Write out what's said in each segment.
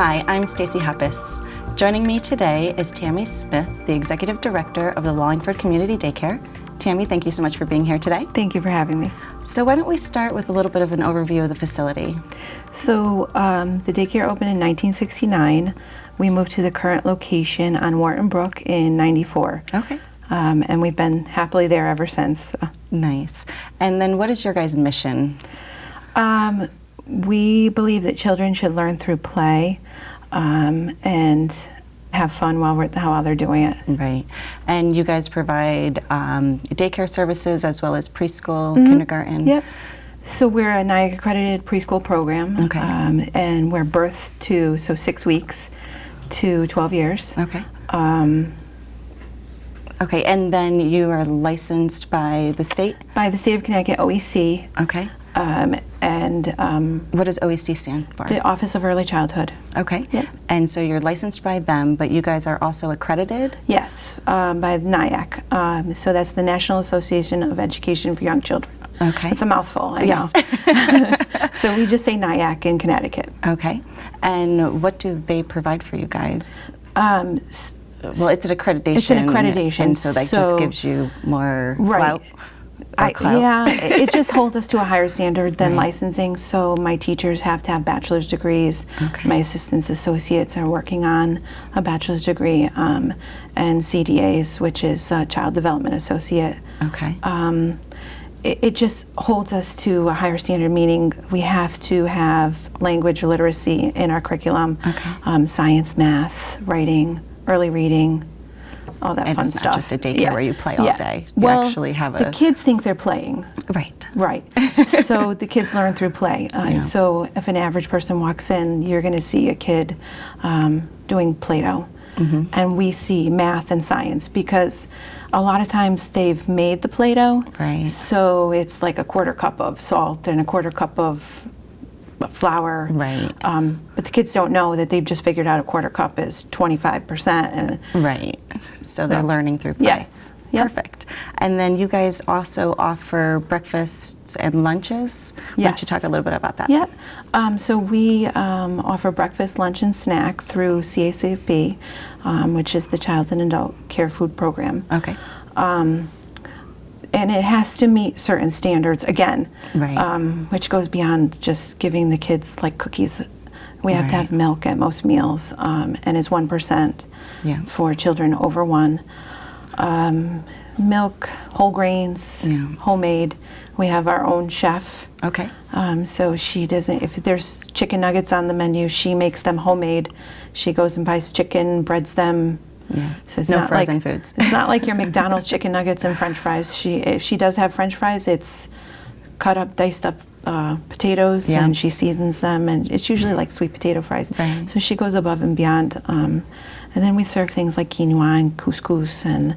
Hi, I'm Stacey Huppis. Joining me today is Tammy Smith, the Executive Director of the Wallingford Community Daycare. Tammy, thank you so much for being here today. Thank you for having me. So why don't we start with a little bit of an overview of the facility. So the daycare opened in 1969. We moved to the current location on Wharton Brook in 94. Okay. And we've been happily there ever since. Nice. And then what is your guys' mission? We believe that children should learn through play and have fun while they're doing it. Right. And you guys provide daycare services as well as preschool, kindergarten? Yep. So we're a NIAC accredited preschool program. Okay. And we're birth to, 6 weeks to 12 years. Okay. Okay, and then you are licensed by the state? By the state of Connecticut, OEC. Okay. And what does OEC stand for? the Office of Early Childhood. Okay. Yep. And so you're licensed by them, but you guys are also accredited? Yes, by NIAC. So that's the National Association of Education for Young Children. Okay. It's a mouthful, I know. Yes. So we just say NIAC in Connecticut. Okay. And what do they provide for you guys? Well, it's an accreditation. It's an accreditation. And so that just gives you more clout? Clout. Yeah, it just holds us to a higher standard than licensing. So my teachers have to have bachelor's degrees. Okay. My assistants, associates are working on a bachelor's degree, and CDAs, which is Child Development Associate. Okay. It just holds us to a higher standard, meaning we have to have language literacy in our curriculum, science, math, writing, early reading, all that and fun it's stuff. not just a daycare where you play all day. You Well, actually have the kids think they're playing. Right. Right. So the kids learn through play. So if an average person walks in, you're going to see a kid doing Play-Doh. And we see math and science because a lot of times they've made the Play-Doh. Right. So it's like a quarter cup of salt and a quarter cup of flour. Right. But the kids don't know that they've just figured out a quarter cup is 25%. And right. So they're learning through play. Yes. Yep. Perfect. And then you guys also offer breakfasts and lunches. Why don't you talk a little bit about that? Yep. So we offer breakfast, lunch, and snack through CACFP, which is the Child and Adult Care Food Program. Okay. And it has to meet certain standards, again, Right. which goes beyond just giving the kids like cookies. We have to have milk at most meals, and it's 1% for children over 1. Milk, whole grains, homemade. We have our own chef. Okay. So she doesn't, if there's chicken nuggets on the menu, she makes them homemade. She goes and buys chicken, breads them. Yeah. So it's no not frozen like, foods. It's not like your McDonald's chicken nuggets and French fries. If she does have French fries, it's cut up, diced up potatoes, and she seasons them, and it's usually like sweet potato fries. Right. So she goes above and beyond. And then we serve things like quinoa and couscous, and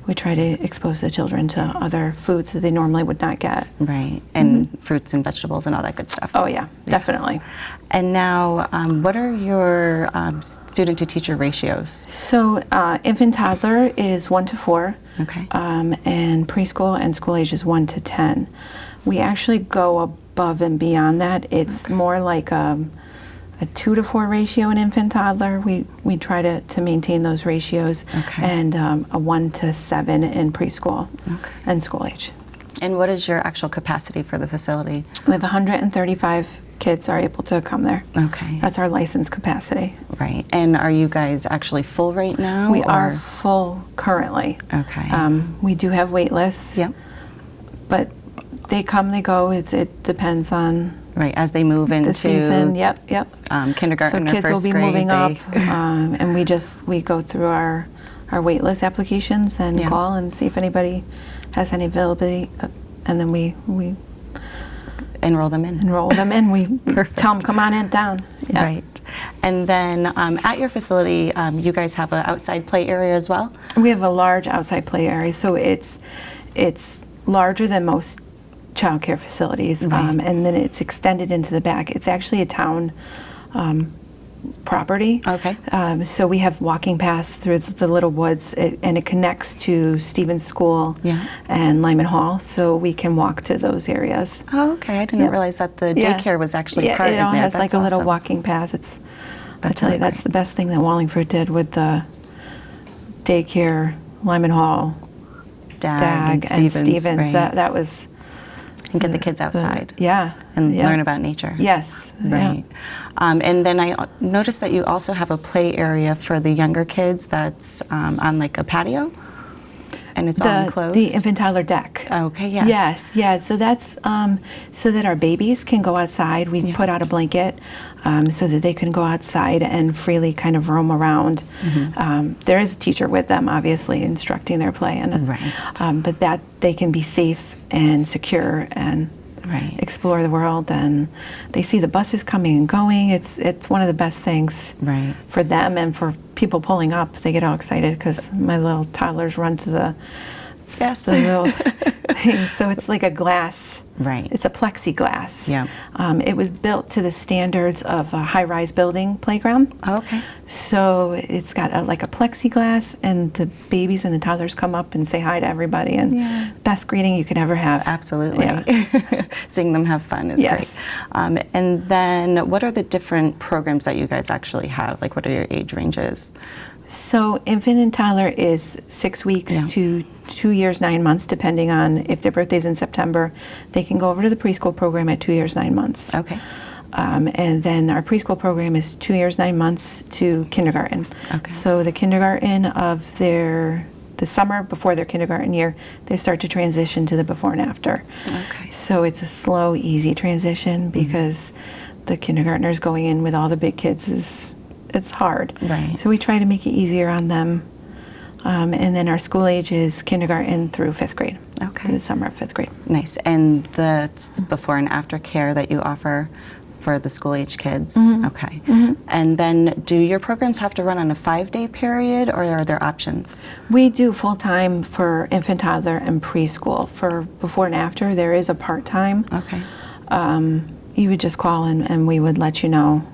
we try to expose the children to other foods that they normally would not get. Right, and fruits and vegetables and all that good stuff. Oh yeah, definitely. And now, what are your student to teacher ratios? So infant toddler is 1 to 4. Okay. And preschool and school age is 1 to 10. We actually go above and beyond that. It's more like a 2 to 4 ratio in infant toddler. We try to maintain those ratios. Okay. And a 1 to 7 in preschool and school age. And what is your actual capacity for the facility? We have 135 kids are able to come there. Okay. That's our licensed capacity. Right. And are you guys actually full right now? We are full currently. Okay. We do have wait lists. Yep. But they come, they go. It depends on right as they move into the season. Yep. Kindergarten so or kids first will be grade. moving up, and we go through our wait list applications and call and see if anybody has any availability, and then we enroll them in. We tell them come on in down. Yeah. Right. And then at your facility, you guys have an outside play area as well? We have a large outside play area, so it's larger than most child care facilities, and then it's extended into the back. It's actually a town property. Okay. So we have walking paths through the little woods, and it connects to Stevens School and Lyman Hall, so we can walk to those areas. Oh, okay. I didn't realize that the daycare was actually part of it all there. has That's like a little awesome. walking path. It's I tell you, that's the best thing that Wallingford did with the daycare, Lyman Hall, DAG and Stevens. right. That was... And get the kids outside. And yeah. learn about nature. Yes. Right. Yeah. And then I noticed that you also have a play area for the younger kids that's on like a patio, and it's all enclosed. The infant toddler deck. Okay, yes. Yes, yeah. So that's so that our babies can go outside. We put out a blanket so that they can go outside and freely kind of roam around. There is a teacher with them, obviously, instructing their play, and but that they can be safe and secure and explore the world, and they see the buses coming and going. It's one of the best things for them and for people pulling up. They get all excited because my little toddlers run to the little thing. So it's like a glass. It's a plexiglass. It was built to the standards of a high-rise building playground. So it's got like a plexiglass, and the babies and the toddlers come up and say hi to everybody, and best greeting you could ever have. Absolutely. Seeing them have fun is great. And then what are the different programs that you guys actually have? Like, what are your age ranges? So infant and toddler is 6 weeks to 2 years, 9 months, depending on if their birthday's in September. They can go over to the preschool program at 2 years, 9 months. And then our preschool program is 2 years, 9 months to kindergarten. So the kindergarten of the summer before their kindergarten year, they start to transition to the before and after. So it's a slow, easy transition because the kindergartners going in with all the big kids it's hard. So we try to make it easier on them. And then our school age is kindergarten through 5th grade. Through the summer of 5th grade. Nice. And that's the before and after care that you offer for the school age kids? And then do your programs have to run on a 5-day period, or are there options? We do full-time for infant, toddler, and preschool. For before and after, there is a part-time. You would just call and we would let you know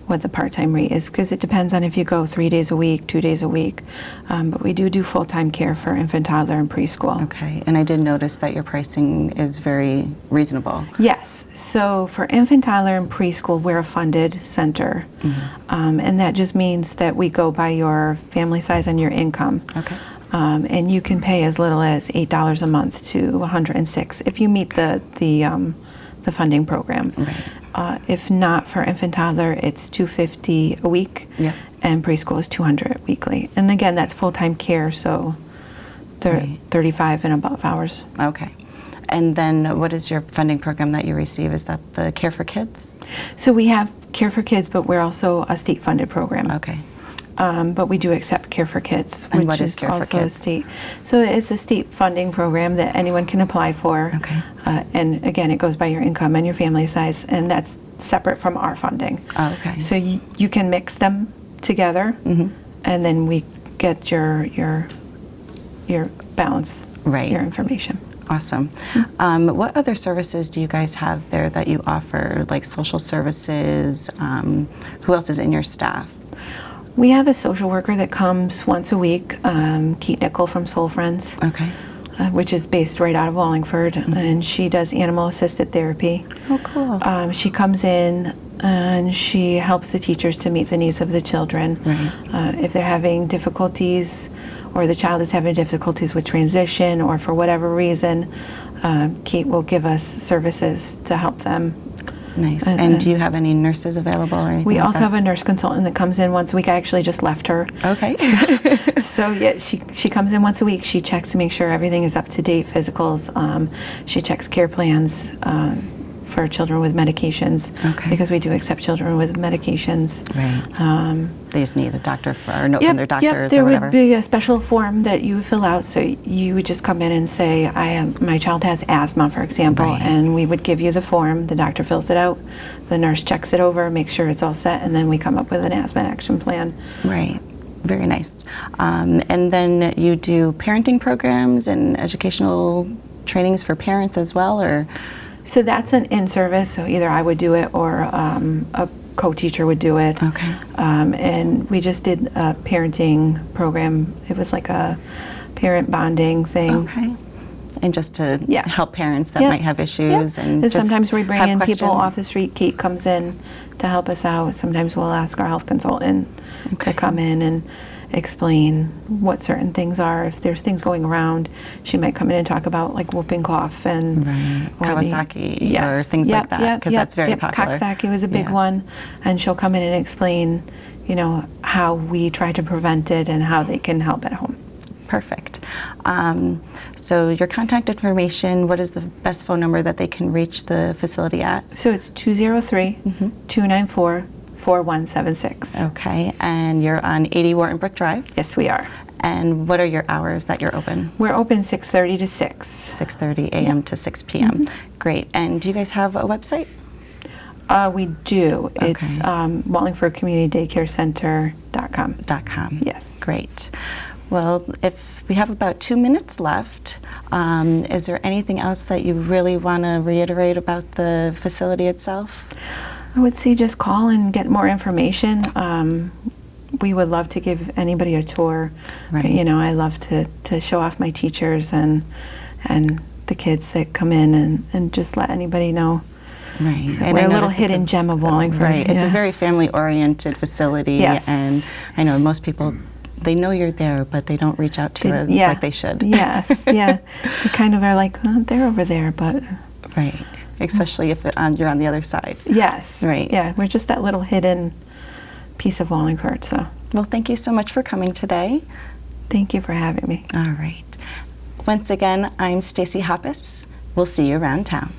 what the part-time rate is, because it depends on if you go 3 days a week, 2 days a week. But we do full-time care for infant, toddler, and preschool. And I did notice that your pricing is very reasonable. Yes. So for infant, toddler, and preschool, we're a funded center. And that just means that we go by your family size and your income. And you can pay as little as $8 a month to $106 if you meet the funding program. If not, for infant toddler, it's $250 a week, and preschool is $200 weekly. And again, that's full-time care, so they're 35 and above hours. And then what is your funding program that you receive? Is that the Care for Kids? So we have Care for Kids, but we're also a state-funded program. But we do accept Care for Kids, and which what is Care for also Kids? state. So it's a state funding program that anyone can apply for. And again, it goes by your income and your family size, and that's separate from our funding. So you can mix them together, and then we get your balance, your information. Awesome. What other services do you guys have there that you offer, like social services? Who else is in your staff? We have a social worker that comes once a week, Keat Nickel from Soul Friends, which is based right out of Wallingford, and she does animal-assisted therapy. She comes in and she helps the teachers to meet the needs of the children. If they're having difficulties, or the child is having difficulties with transition, or for whatever reason, Keat will give us services to help them. And do you have any nurses available or anything? We also have a nurse consultant that comes in once a week. I actually just left her. So yeah, she comes in once a week. She checks to make sure everything is up to date, physicals. She checks care plans for children with medications, because we do accept children with medications. They just need a doctor or note from their doctors or whatever. There would be a special form that you would fill out. So you would just come in and say, my child has asthma, for example, and we would give you the form. The doctor fills it out. The nurse checks it over, makes sure it's all set, and then we come up with an asthma action plan. Very nice. And then you do parenting programs and educational trainings for parents as well, or? So that's an in-service, so either I would do it or a co-teacher would do it. And we just did a parenting program. It was like a parent bonding thing. And just to Yeah. help parents that Yeah. might have issues Yeah. and just sometimes we bring have in people questions. off the street. Kate comes in to help us out. Sometimes we'll ask our health consultant to come in and explain what certain things are. If there's things going around, she might come in and talk about like whooping cough and or Kawasaki or things like that, because that's very popular. Kawasaki was a big one, and she'll come in and explain, you know, how we try to prevent it and how they can help at home. Perfect. So your contact information, what is the best phone number that they can reach the facility at? So it's 203-294-4176. Okay, and you're on 80 Wharton Brook Drive? Yes, we are. And what are your hours that you're open? We're open 6:30 to 6. 6:30 a.m. to 6 p.m. Great. And do you guys have a website? We do. It's wallingfordcommunitydaycarecenter.com. .com. Yes. Great. Well, if we have about 2 minutes left, is there anything else that you really want to reiterate about the facility itself? I would say just call and get more information. We would love to give anybody a tour. Right. You know, I love to show off my teachers and the kids that come in and just let anybody know. Right. We're a little hidden gem of Wallingford. Right. It's a very family-oriented facility. Yes. And I know most people, they know you're there, but they don't reach out to you like they should. Yes, yeah. They kind of are like, oh, they're over there, but... Right. Especially if you're on the other side. Yes. Right. Yeah, we're just that little hidden piece of Wallingford, so... Well, thank you so much for coming today. Thank you for having me. All right. Once again, I'm Stacey Hoppus. We'll see you around town.